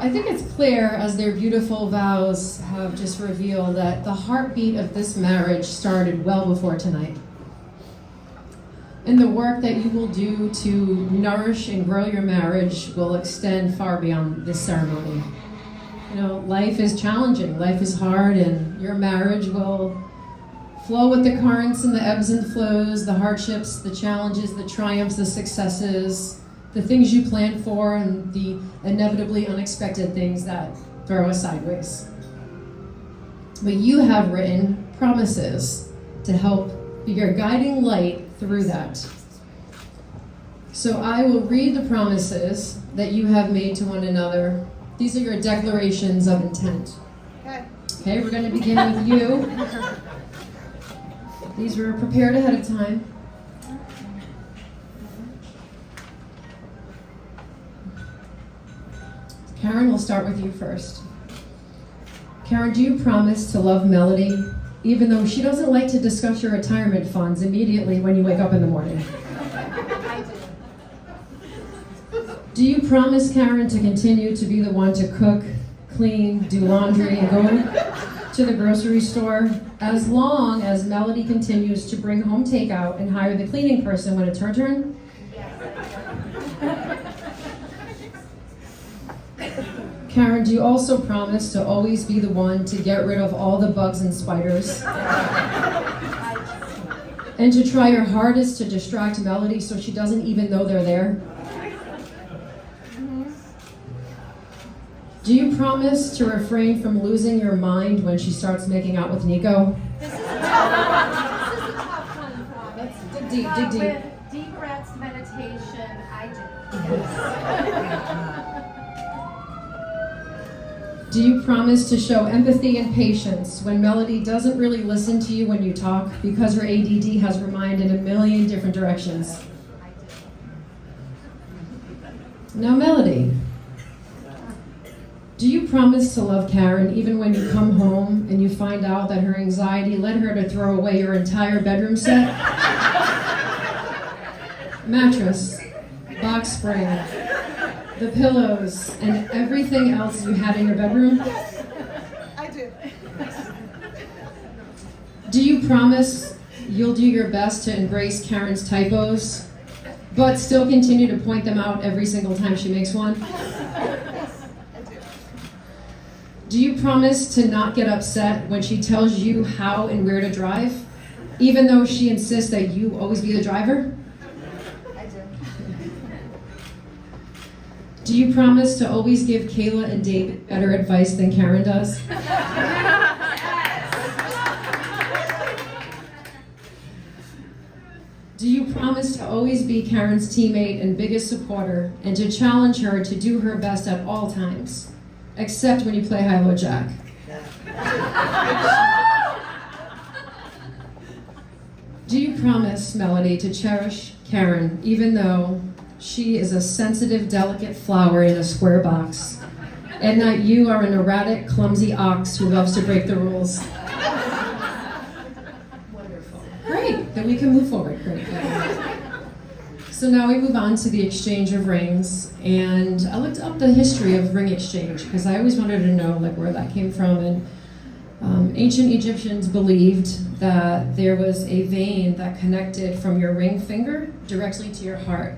I think it's clear, as their beautiful vows have just revealed, that the heartbeat of this marriage started well before tonight. And the work that you will do to nourish and grow your marriage will extend far beyond this ceremony. You know, life is challenging, life is hard, and your marriage will flow with the currents and the ebbs and flows, the hardships, the challenges, the triumphs, the successes, the things you planned for, and the inevitably unexpected things that throw us sideways. But you have written promises to help be your guiding light through that. So I will read the promises that you have made to one another. These are your declarations of intent. Okay, we're going to begin with you. These were prepared ahead of time. Karen, we'll start with you first. Karen, do you promise to love Melody, even though she doesn't like to discuss your retirement funds immediately when you wake up in the morning? I do. Do you promise, Karen, to continue to be the one to cook, clean, do laundry, and go to the grocery store, as long as Melody continues to bring home takeout and hire the cleaning person when it's her turn? Karen, do you also promise to always be the one to get rid of all the bugs and spiders? And to try your hardest to distract Melody so she doesn't even know they're there? Do you promise to refrain from losing your mind when she starts making out with Nico? This is a tough one, promise. Dig deep. With deep breaths, meditation, I do. Yes. Do you promise to show empathy and patience when Melody doesn't really listen to you when you talk because her ADD has her mind in a million different directions? Now, Melody, do you promise to love Karen even when you come home and you find out that her anxiety led her to throw away your entire bedroom set? Mattress, box spring, the pillows, and everything else you had in your bedroom? I do. Do you promise you'll do your best to embrace Karen's typos, but still continue to point them out every single time she makes one? Do you promise to not get upset when she tells you how and where to drive, even though she insists that you always be the driver? I do. Do you promise to always give Kayla and David better advice than Karen does? Do you promise to always be Karen's teammate and biggest supporter, and to challenge her to do her best at all times, except when you play high-low jack? Do you promise, Melody, to cherish Karen, even though she is a sensitive, delicate flower in a square box, and that you are an erratic, clumsy ox who loves to break the rules? Wonderful. Great, then we can move forward. Great. So now we move on to the exchange of rings, and I looked up the history of ring exchange because I always wanted to know where that came from. And ancient Egyptians believed that there was a vein that connected from your ring finger directly to your heart.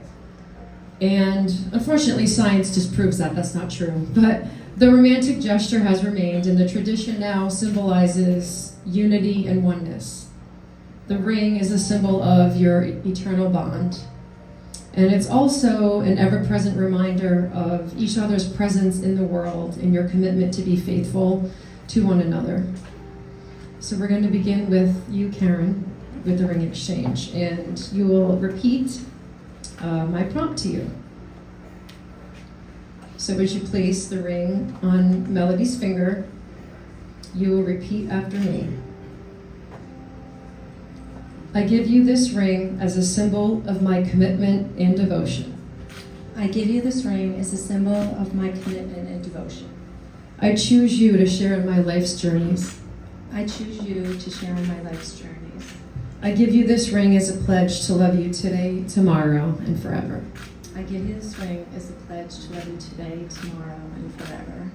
And unfortunately, science disproves that that's not true. But the romantic gesture has remained, and the tradition now symbolizes unity and oneness. The ring is a symbol of your eternal bond. And it's also an ever-present reminder of each other's presence in the world and your commitment to be faithful to one another. So we're going to begin with you, Karen, with the ring exchange. And you will repeat my prompt to you. So as you place the ring on Melody's finger, you will repeat after me. I give you this ring as a symbol of my commitment and devotion. I give you this ring as a symbol of my commitment and devotion. I choose you to share in my life's journeys. I choose you to share in my life's journeys. I give you this ring as a pledge to love you today, tomorrow, and forever. I give you this ring as a pledge to love you today, tomorrow, and forever.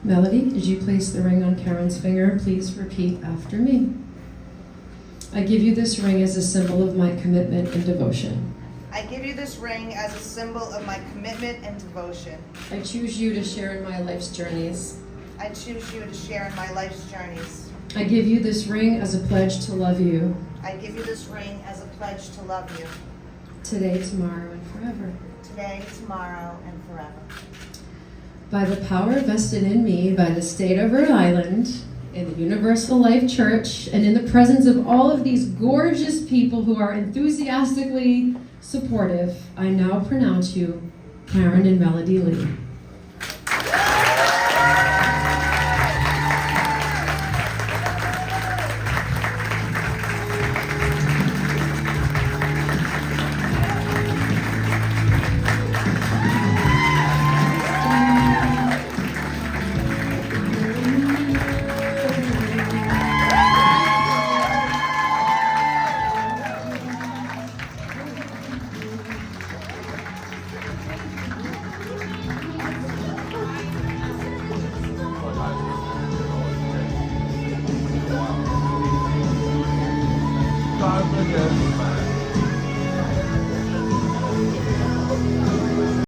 Melody, as you place the ring on Karen's finger, please repeat after me. I give you this ring as a symbol of my commitment and devotion. I give you this ring as a symbol of my commitment and devotion. I choose you to share in my life's journeys. I choose you to share in my life's journeys. I give you this ring as a pledge to love you. I give you this ring as a pledge to love you. Today, tomorrow, and forever. Today, tomorrow, and forever. By the power vested in me by the state of Rhode Island, in the Universal Life Church, and in the presence of all of these gorgeous people who are enthusiastically supportive, I now pronounce you Karen and Melody Lee.